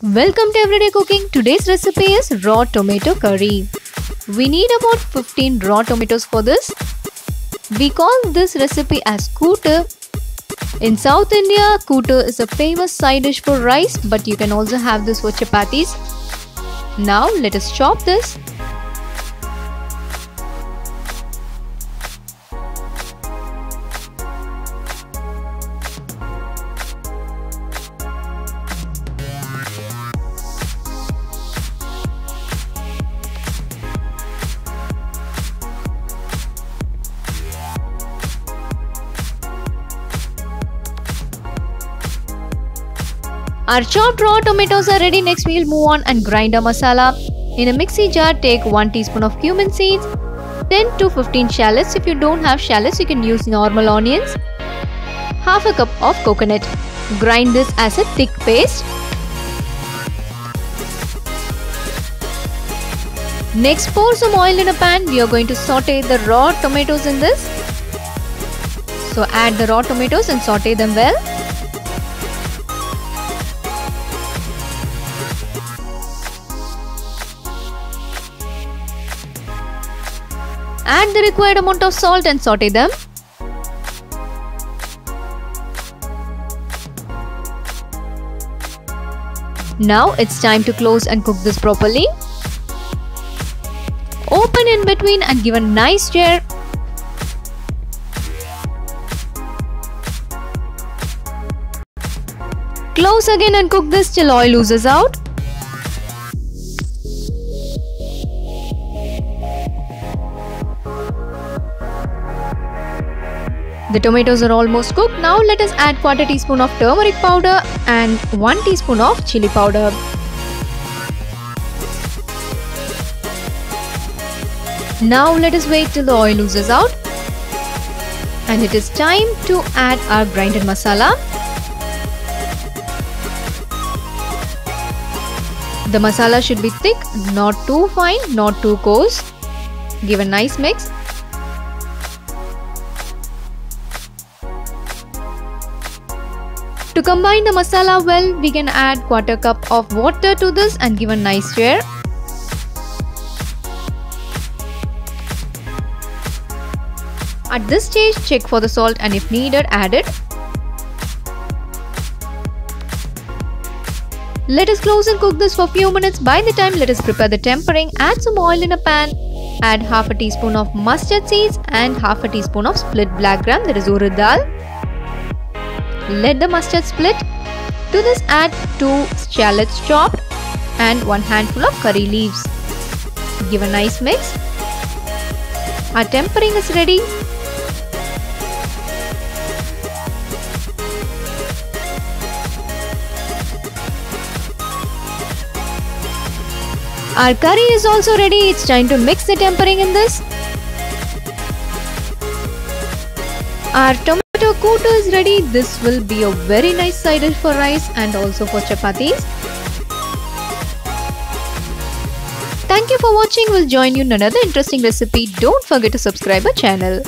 Welcome to Everyday Cooking. Today's recipe is raw tomato curry. We need about 15 raw tomatoes for this. We call this recipe as Kootu. In South India, Kootu is a famous side dish for rice, but you can also have this for chapatis. Now let us chop this. Our chopped raw tomatoes are ready. Next we will move on and grind our masala. In a mixie jar, take 1 teaspoon of cumin seeds, 10 to 15 shallots. If you don't have shallots, you can use normal onions. Half a cup of coconut. Grind this as a thick paste. Next, pour some oil in a pan. We are going to saute the raw tomatoes in this. So add the raw tomatoes and saute them well. Add the required amount of salt and saute them. Now it's time to close and cook this properly. Open in between and give a nice stir. Close again and cook this till oil oozes out. The tomatoes are almost cooked. Now let us add quarter teaspoon of turmeric powder and 1 teaspoon of chili powder. Now let us wait till the oil oozes out. And it is time to add our grinded masala. The masala should be thick, not too fine, not too coarse. Give a nice mix. To combine the masala well, we can add quarter cup of water to this and give a nice stir. At this stage, check for the salt and if needed, add it. Let us close and cook this for a few minutes. By the time, let us prepare the tempering. Add some oil in a pan. Add half a teaspoon of mustard seeds and half a teaspoon of split black gram, that is urad dal. Let the mustard split. To this add 2 shallots chopped and 1 handful of curry leaves. Give a nice mix. Our tempering is ready. Our curry is also ready. It's time to mix the tempering in this. Our tomato Kootu is ready. This will be a very nice side dish for rice and also for chapatis. Thank you for watching. We'll join you in another interesting recipe. Don't forget to subscribe our channel.